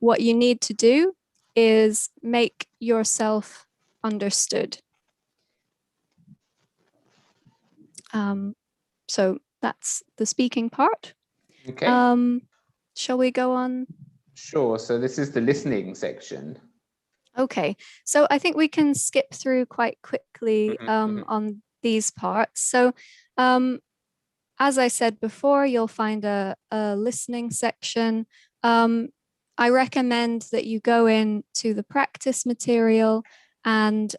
what you need to do is make yourself understood. So that's the speaking part. Okay. Shall we go on? Sure. So this is the listening section. Okay. So I think we can skip through quite quickly on these parts. So as I said before, you'll find a listening section. I recommend that you go into the practice material and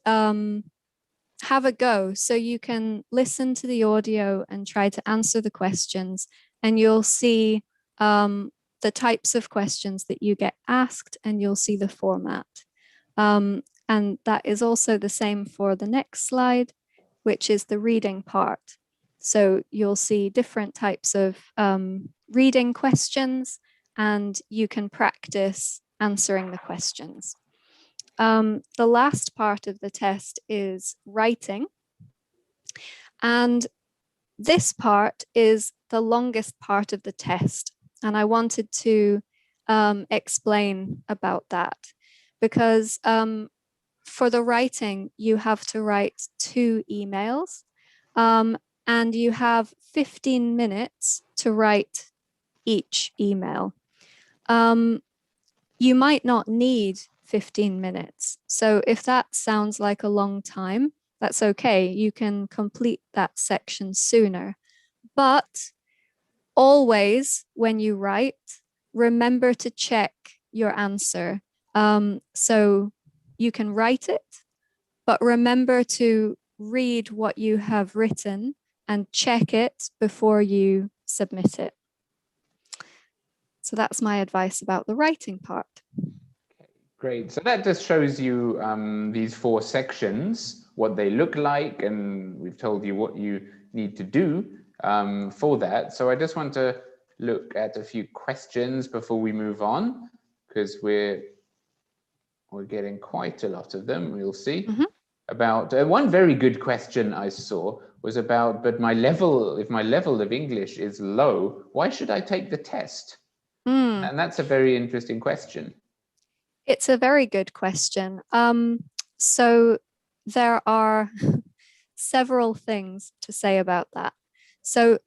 have a go so you can listen to the audio and try to answer the questions, and you'll see the types of questions that you get asked, and you'll see the format. And that is also the same for the next slide, which is the reading part. So you'll see different types of reading questions, and you can practice answering the questions. The last part of the test is writing. And this part is the longest part of the test. And I wanted to explain about that because for the writing, you have to write 2 emails and you have 15 minutes to write each email. You might not need 15 minutes. So if that sounds like a long time, that's okay. You can complete that section sooner. But always when you write, remember to check your answer. So you can write it, but remember to read what you have written and check it before you submit it. So that's my advice about the writing part. Great. So that just shows you these 4 sections, what they look like, and we've told you what you need to do for that. So I just want to look at a few questions before we move on, because we're getting quite a lot of them. We'll see. About one very good question I saw was about, but if my level of English is low, why should I take the test? And that's a very interesting question. It's a very good question. So there are several things to say about that. So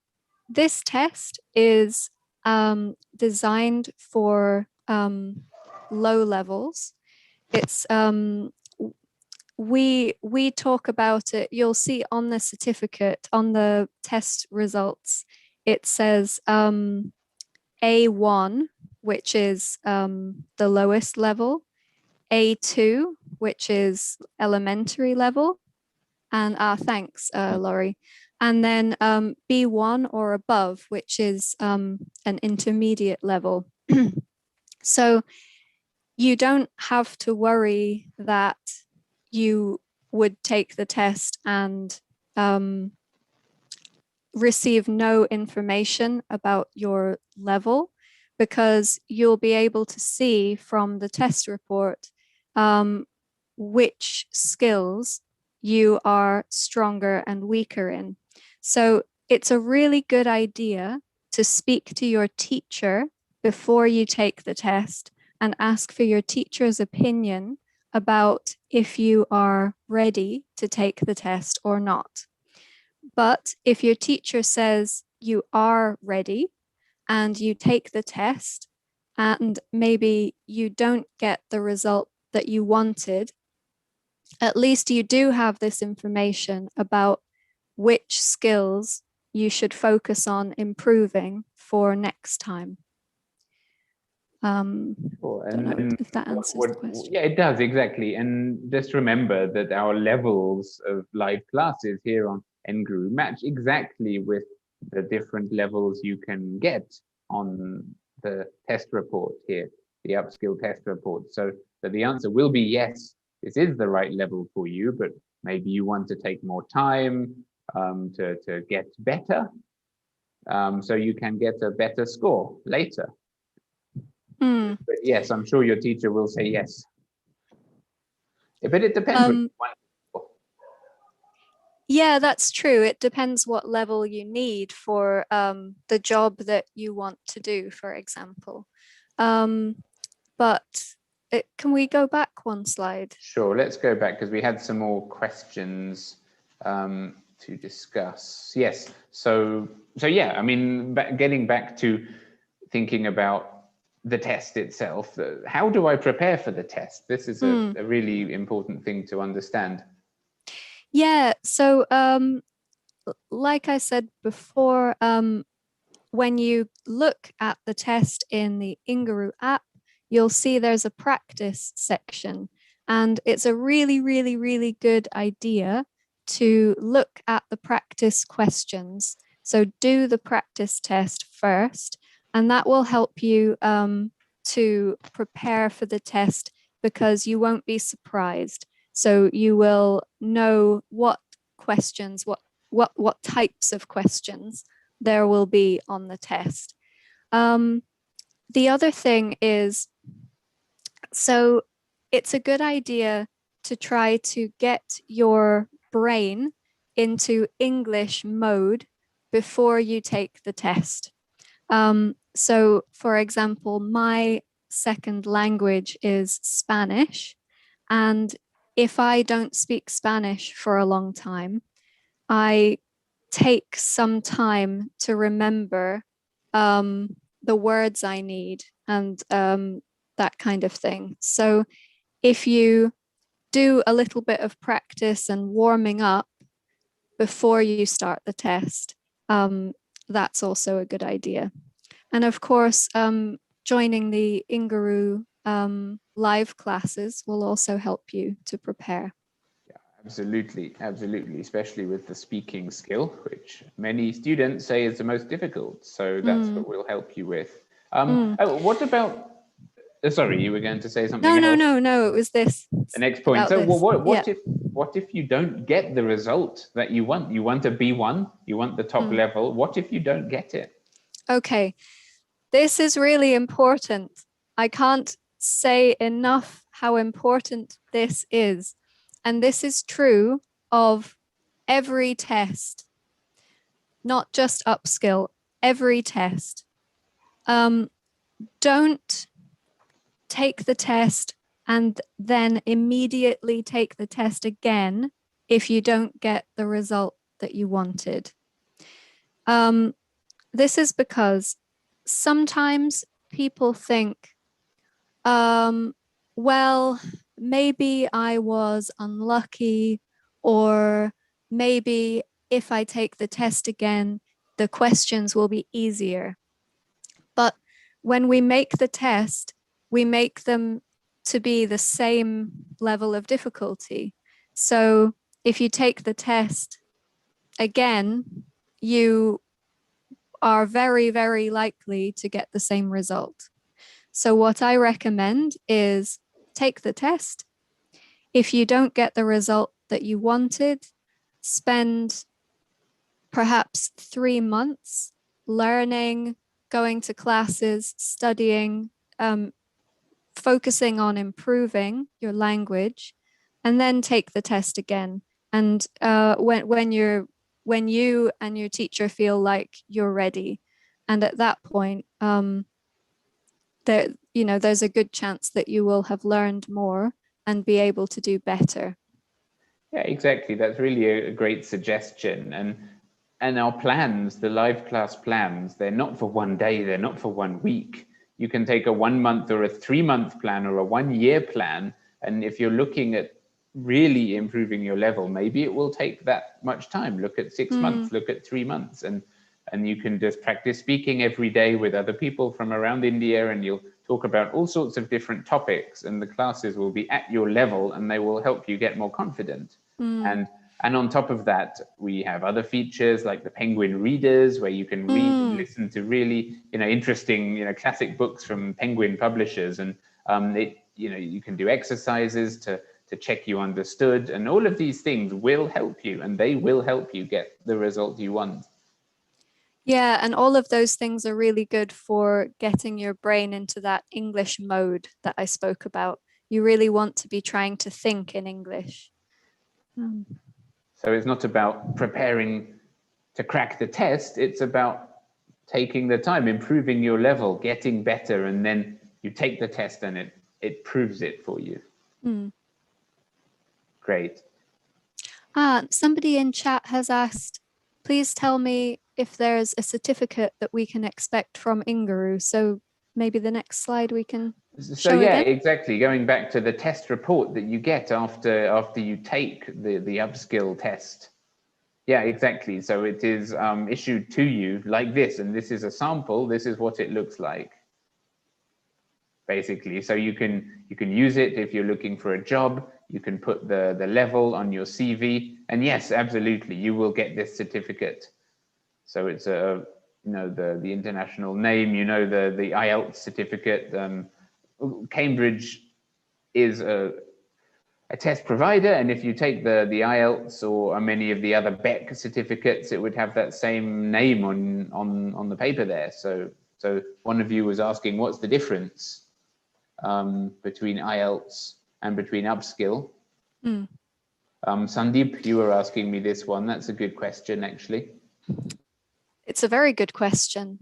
this test is designed for low levels. It's we talk about it. You'll see on the certificate, on the test results, it says A1, which is the lowest level, A2, which is elementary level, and thanks, Laurie. And then B1 or above, which is an intermediate level. So you don't have to worry that you would take the test and receive no information about your level, because you'll be able to see from the test report which skills you are stronger and weaker in. So it's a really good idea to speak to your teacher before you take the test and ask for your teacher's opinion about if you are ready to take the test or not. But if your teacher says you are ready and you take the test and maybe you don't get the result that you wanted, at least you do have this information about which skills you should focus on improving for next time. Cool. Don't know if that answers the question. Yeah, it does, exactly. And just remember that our levels of live classes here on Enguru match exactly with the different levels you can get on the test report here, the Upskill test report. So the answer will be yes, this is the right level for you, but maybe you want to take more time to get better, so you can get a better score later. But yes, I'm sure your teacher will say yes. But it depends. Yeah, that's true. It depends what level you need for the job that you want to do, for example. but can we go back one slide? Sure, let's go back because we had some more questions to discuss. Yes, so yeah, I mean, getting back to thinking about the test itself, how do I prepare for the test? This is a really important thing to understand. Yeah, so like I said before, when you look at the test in the Enguru app, you'll see there's a practice section. And it's a really, really, really good idea to look at the practice questions. So do the practice test first, and that will help you to prepare for the test because you won't be surprised. So you will know what questions, what types of questions there will be on the test. The other thing is, so it's a good idea to try to get your brain into English mode before you take the test. So, for example, my second language is Spanish. And if I don't speak Spanish for a long time, I take some time to remember the words I need and that kind of thing. So if you do a little bit of practice and warming up before you start the test, that's also a good idea. And of course, joining the Enguru live classes will also help you to prepare. Absolutely, absolutely, especially with the speaking skill, which many students say is the most difficult. So that's what we'll help you with. What about, sorry, you were going to say something else? No, it was this. The next point. So what if you don't get the result that you want? You want a B1, you want the top level. What if you don't get it? Okay, this is really important. I can't say enough how important this is. And this is true of every test, not just Upskill, every test. Don't take the test and then immediately take the test again if you don't get the result that you wanted. This is because sometimes people think, well, maybe I was unlucky, or maybe if I take the test again, the questions will be easier. But when we make the test, we make them to be the same level of difficulty. So if you take the test again, you are very, very likely to get the same result. So what I recommend is take the test. If you don't get the result that you wanted, spend perhaps 3 months learning, going to classes, studying, focusing on improving your language, and then take the test again. And when you and your teacher feel like you're ready, and at that point, there's a good chance that you will have learned more and be able to do better. Yeah, exactly. That's really a great suggestion. And our plans, the live class plans, they're not for one day, they're not for 1 week. You can take a 1 month or a 3 month plan or a 1 year plan. And if you're looking at really improving your level, maybe it will take that much time. Look at 6 months, look at 3 months, and you can just practice speaking every day with other people from around India, and you'll talk about all sorts of different topics, and the classes will be at your level and they will help you get more confident. And on top of that, we have other features like the Penguin Readers, where you can read and listen to really, interesting, classic books from Penguin publishers, and you can do exercises to check you understood, and all of these things will help you, and they will help you get the result you want. Yeah, and all of those things are really good for getting your brain into that English mode that I spoke about. You really want to be trying to think in English. So it's not about preparing to crack the test, it's about taking the time, improving your level, getting better, and then you take the test and it proves it for you. Great. Somebody in chat has asked, please tell me if there's a certificate that we can expect from Enguru. So maybe the next slide we can show yeah, again. exactly. Going back to the test report that you get after you take the Upskill test. Yeah, exactly. So it is issued to you like this, and this is a sample. This is what it looks like, basically. So you can use it if you're looking for a job. You can put the level on your CV, and yes, absolutely, you will get this certificate. So it's a the international name, the Ielts certificate. Cambridge is a test provider, and if you take the Ielts or many of the other Beck certificates, it would have that same name on the paper there. So one of you was asking, what's the difference between Ielts and between Upskill? Sandeep, you were asking me this one. That's a good question, actually. It's a very good question.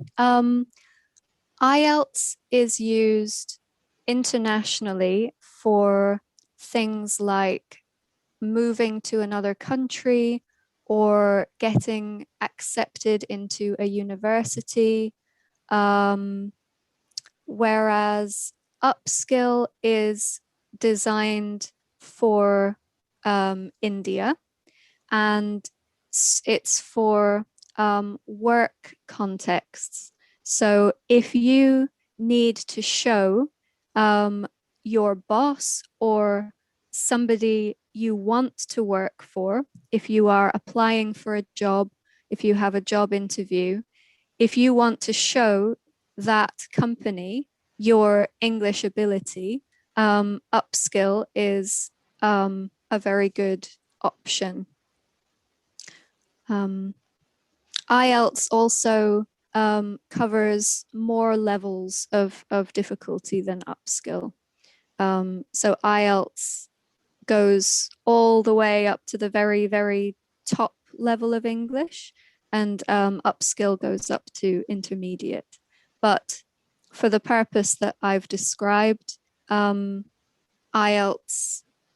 Ielts is used internationally for things like moving to another country or getting accepted into a university, whereas Upskill is designed for India, and it's for work contexts. So if you need to show your boss or somebody you want to work for, if you are applying for a job, if you have a job interview, if you want to show that company your English ability, Upskill is a very good option. Ielts also covers more levels of difficulty than Upskill. So Ielts goes all the way up to the very, very top level of English, and Upskill goes up to intermediate. But for the purpose that I've described, Ielts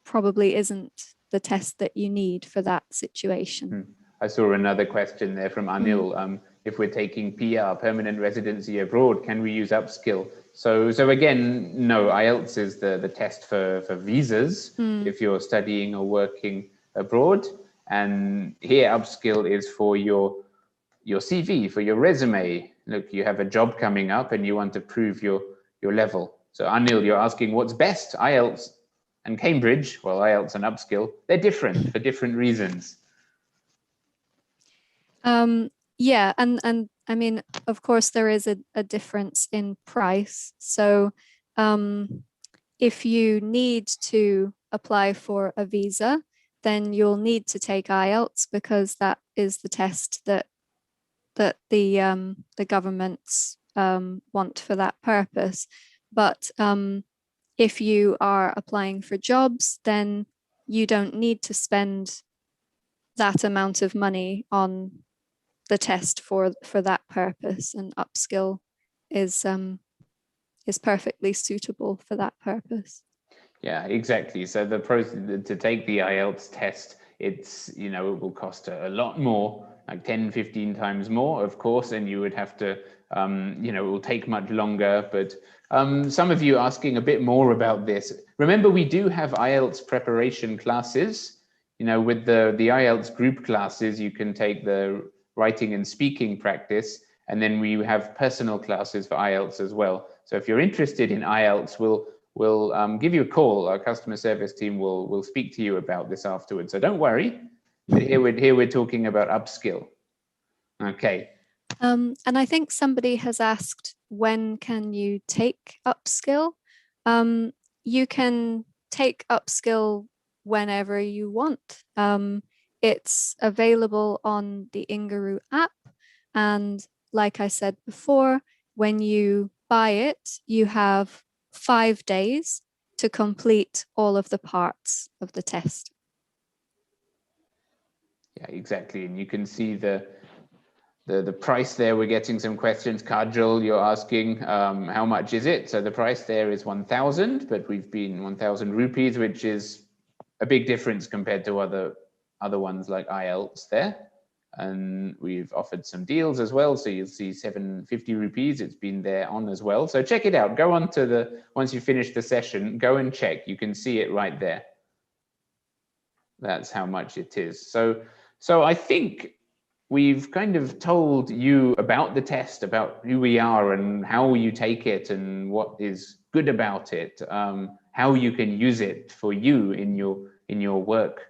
probably isn't the test that you need for that situation. I saw another question there from Anil. If we're taking PR, permanent residency abroad, can we use Upskill? So again, no, Ielts is the test for visas if you're studying or working abroad. And here Upskill is for your CV, for your resume. Look, you have a job coming up and you want to prove your level. So Anil, you're asking what's best, Ielts and Cambridge? Well, Ielts and Upskill, they're different for different reasons. Yeah, and I mean, of course, there is a difference in price. So if you need to apply for a visa, then you'll need to take Ielts because that is the test that the governments want for that purpose. But if you are applying for jobs, then you don't need to spend that amount of money on the test for that purpose, and Upskill is perfectly suitable for that purpose. Yeah, exactly. So the process to take the Ielts test, it's it will cost a lot more, like 10-15 times more, of course, and you would have to it will take much longer. But some of you asking a bit more about this. Remember, we do have Ielts preparation classes. With the Ielts group classes, you can take the writing and speaking practice, and then we have personal classes for Ielts as well. So if you're interested in Ielts, we'll give you a call. Our customer service team will speak to you about this afterwards. So don't worry. But here we're talking about Upskill. Okay. And I think somebody has asked, when can you take Upskill? You can take Upskill whenever you want. It's available on the Enguru app. And like I said before, when you buy it, you have 5 days to complete all of the parts of the test. Yeah, exactly. And you can see the the price there, we're getting some questions. Kajal, you're asking how much is it? So the price there is 1,000, but we've been 1,000 rupees, which is a big difference compared to other ones like Ielts there. And we've offered some deals as well. So you'll see 750 rupees. It's been there on as well. So check it out. Go on to once you finish the session, go and check. You can see it right there. That's how much it is. So I think we've kind of told you about the test, about who we are and how you take it and what is good about it, how you can use it for you in your work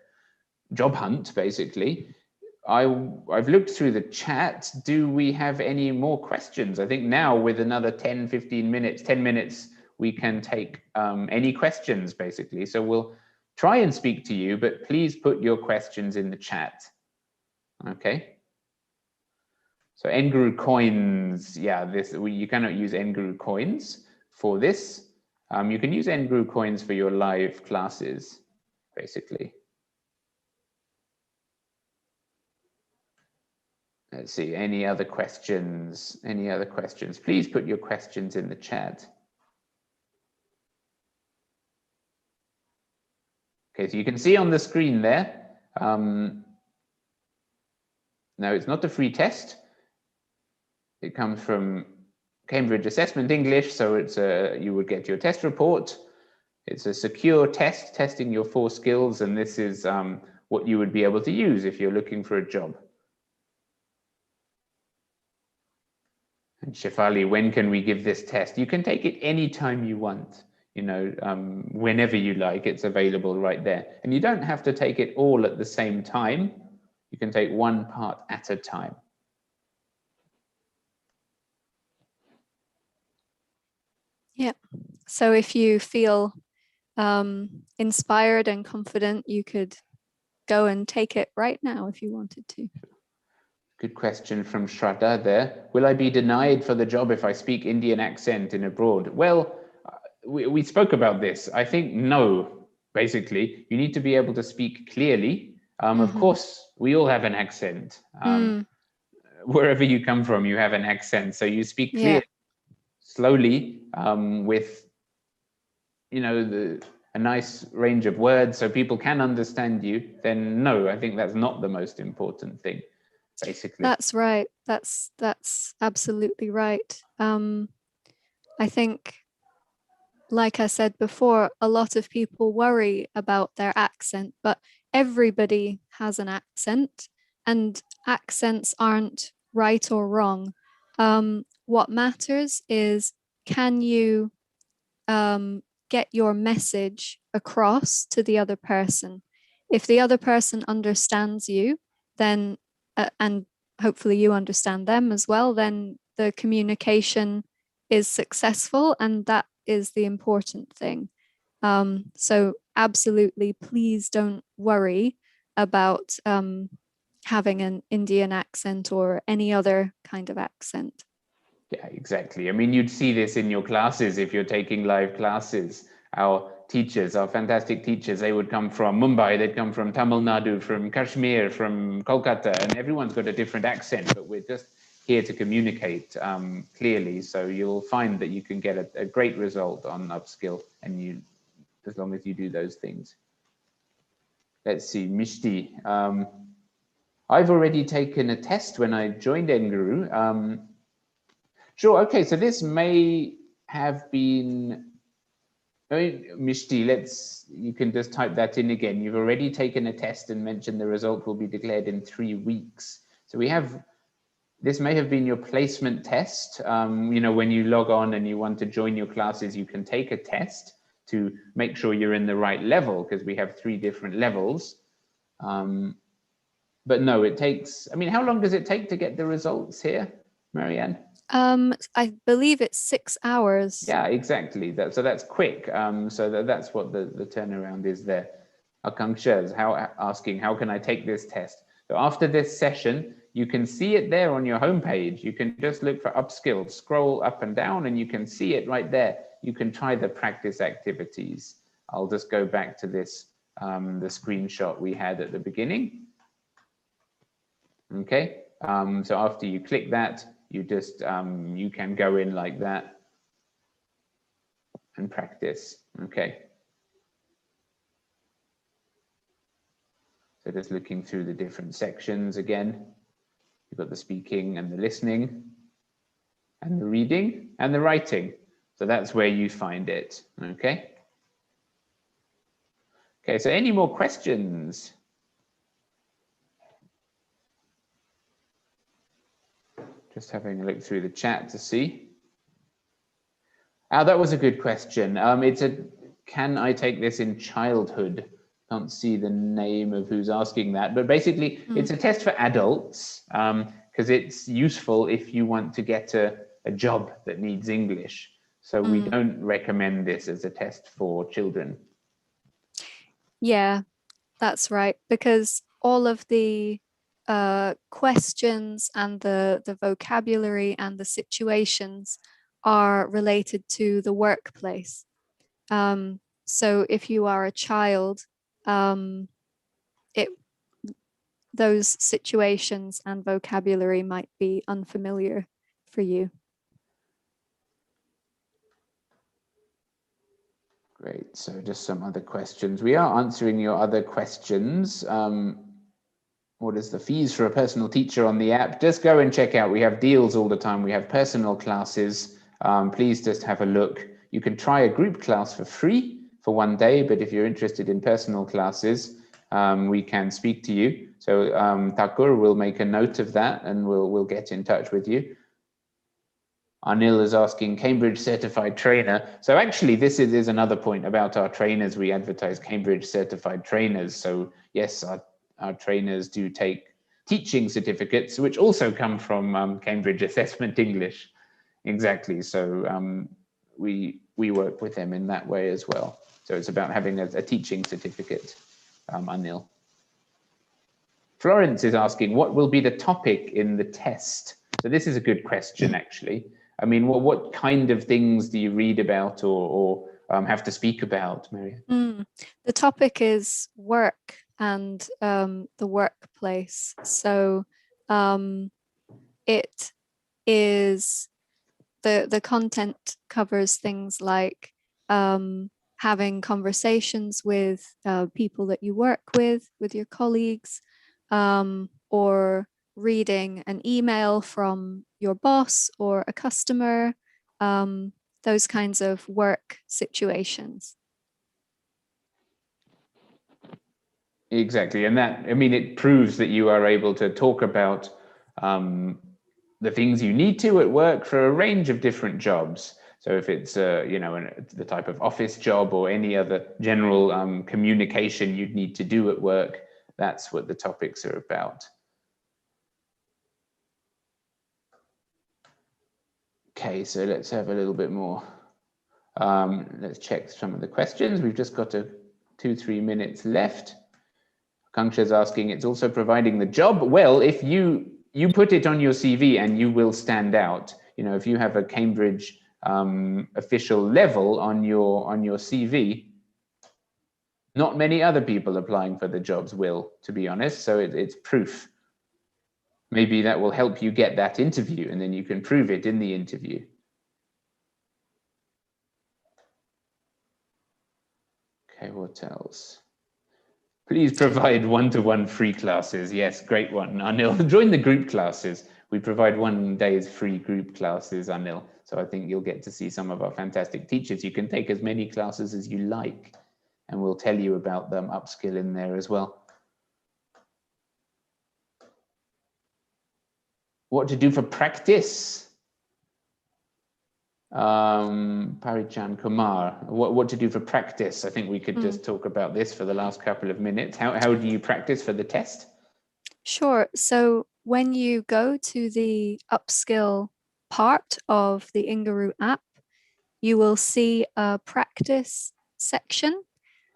job hunt, basically. I've looked through the chat. Do we have any more questions? I think now with another 10 minutes, we can take any questions, basically. So we'll try and speak to you, but please put your questions in the chat. Okay. So Enguru coins, yeah, you cannot use Enguru coins for this. You can use Enguru coins for your live classes, basically. Let's see, any other questions? Any other questions? Please put your questions in the chat. Okay, so you can see on the screen there. No, it's not a free test. It comes from Cambridge Assessment English, so it's you would get your test report. It's a secure test, testing your 4 skills, and this is what you would be able to use if you're looking for a job. And Shefali, when can we give this test? You can take it anytime you want, you know, whenever you like. It's available right there. And you don't have to take it all at the same time. You can take one part at a time. Yeah. So if you feel inspired and confident, you could go and take it right now if you wanted to. Good question from Shraddha there. Will I be denied for the job if I speak Indian accent in abroad? Well, we spoke about this. I think no, basically. You need to be able to speak clearly. Of course, we all have an accent. Wherever you come from, you have an accent. So you speak clearly, slowly, with, you know, a nice range of words so people can understand you. Then no, I think that's not the most important thing. Basically. That's right. That's absolutely right. I think, like I said before, a lot of people worry about their accent, but everybody has an accent, and accents aren't right or wrong. What matters is, can you get your message across to the other person? If the other person understands you, then and hopefully you understand them as well, then the communication is successful, and that is the important thing. So absolutely, please don't worry about having an Indian accent or any other kind of accent. Yeah, exactly. I mean, you'd see this in your classes if you're taking live classes. Our teachers, our fantastic teachers, they would come from Mumbai, they'd come from Tamil Nadu, from Kashmir, from Kolkata, and everyone's got a different accent, but we're just here to communicate clearly. So you'll find that you can get a great result on Upskill, and as long as you do those things. Let's see, Mishti. I've already taken a test when I joined Enguru. Sure, okay, so this may have been, Mishti, you can just type that in again. You've already taken a test and mentioned the result will be declared in 3 weeks. So this may have been your placement test. You know, when you log on and you want to join your classes, you can take a test to make sure you're in the right level, because we have 3 different levels. But no, it takes, I mean, how long does it take to get the results here, Marianne? I believe it's 6 hours. Yeah, exactly. So that's quick. So that's what the turnaround is there. Akanksha is asking, how can I take this test? So after this session, you can see it there on your homepage. You can just look for Upskill, scroll up and down, and you can see it right there. You can try the practice activities. I'll just go back to this, the screenshot we had at the beginning. Okay, So after you click that, you just, you can go in like that and practice, okay? So just looking through the different sections again, you've got the speaking and the listening and the reading and the writing. So that's where you find it, okay? Okay, so any more questions? Just having a look through the chat to see. Oh, that was a good question. Can I take this in childhood? Can't see the name of who's asking that, but basically it's a test for adults because it's useful if you want to get a job that needs English. So we don't recommend this as a test for children. Yeah, that's right, because all of the questions and the vocabulary and the situations are related to the workplace. So if you are a child, those situations and vocabulary might be unfamiliar for you. Great, so just some other questions. We are answering your other questions. What is the fees for a personal teacher on the app? Just go and check out. We have deals all the time. We have personal classes. Please just have a look. You can try a group class for free for 1 day, but if you're interested in personal classes, we can speak to you. So Thakur will make a note of that and we'll get in touch with you. Anil is asking, Cambridge certified trainer. So actually, this is another point about our trainers. We advertise Cambridge certified trainers. So yes, our trainers do take teaching certificates, which also come from Cambridge Assessment English. Exactly. So we work with them in that way as well. So it's about having a teaching certificate, Anil. Florence is asking, what will be the topic in the test? So this is a good question, actually. I mean, what kind of things do you read about or have to speak about, Maria? The topic is work and the workplace. So it is the content covers things like having conversations with people that you work with your colleagues, or reading an email from your boss or a customer, those kinds of work situations. Exactly. And that, I mean, it proves that you are able to talk about the things you need to at work for a range of different jobs. So if it's, you know, the type of office job or any other general communication you'd need to do at work, that's what the topics are about. Okay, so let's have a little bit more. Let's check some of the questions. We've just got 2-3 minutes left. Kanksha is asking, it's also providing the job. Well, if you put it on your CV and you will stand out. You know, if you have a Cambridge official level on your CV, not many other people applying for the jobs will, to be honest. So it's proof. Maybe that will help you get that interview and then you can prove it in the interview. Okay, what else? Please provide one-to-one free classes. Yes, great one, Anil. Join the group classes. We provide 1 day's free group classes, Anil. So I think you'll get to see some of our fantastic teachers. You can take as many classes as you like, and we'll tell you about them, Upskill in there as well. What to do for practice? Parichan Kumar, what to do for practice? I think we could just talk about this for the last couple of minutes. How do you practice for the test? Sure. So when you go to the Upskill part of the Enguru app, you will see a practice section.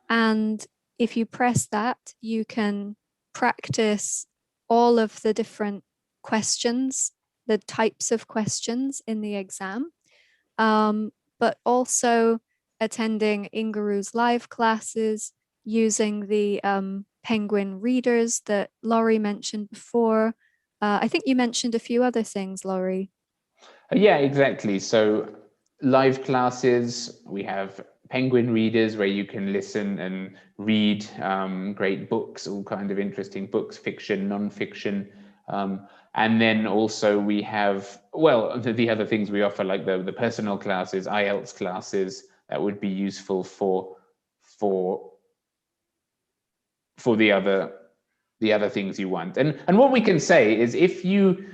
And if you press that, you can practice all of the different questions, the types of questions in the exam, but also attending Inguru's live classes, using the Penguin readers that Laurie mentioned before, I think you mentioned a few other things, Laurie. Yeah, exactly. So live classes, we have Penguin readers where you can listen and read great books, all kind of interesting books, fiction, non-fiction. And then also we have, well, the other things we offer, like the personal classes, Ielts classes, that would be useful for the other things you want. And what we can say is, if you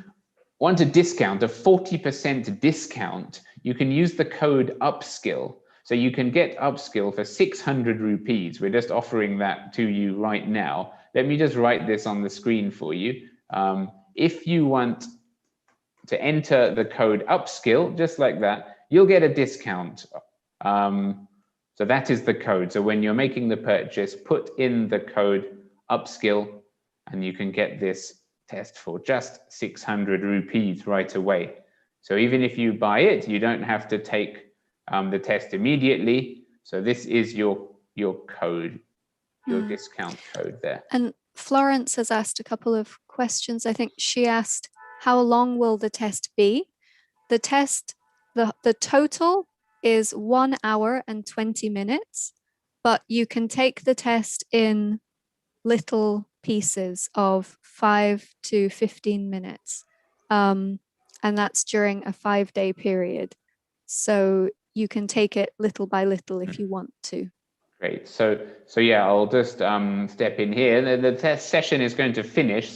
want a discount, a 40% discount, you can use the code Upskill. So you can get Upskill for 600 rupees. We're just offering that to you right now. Let me just write this on the screen for you. If you want to enter the code Upskill, just like that, you'll get a discount. So that is the code. So when you're making the purchase, put in the code Upskill and you can get this test for just 600 rupees right away. So even if you buy it, you don't have to take the test immediately. So this is your code, your discount code there. And Florence has asked a couple of questions. I think she asked, how long will the test be? The test, the total is 1 hour and 20 minutes, but you can take the test in little pieces of 5 to 15 minutes. And that's during a 5-day period. So you can take it little by little if you want to. Great. So yeah, I'll just step in here. The test session is going to finish.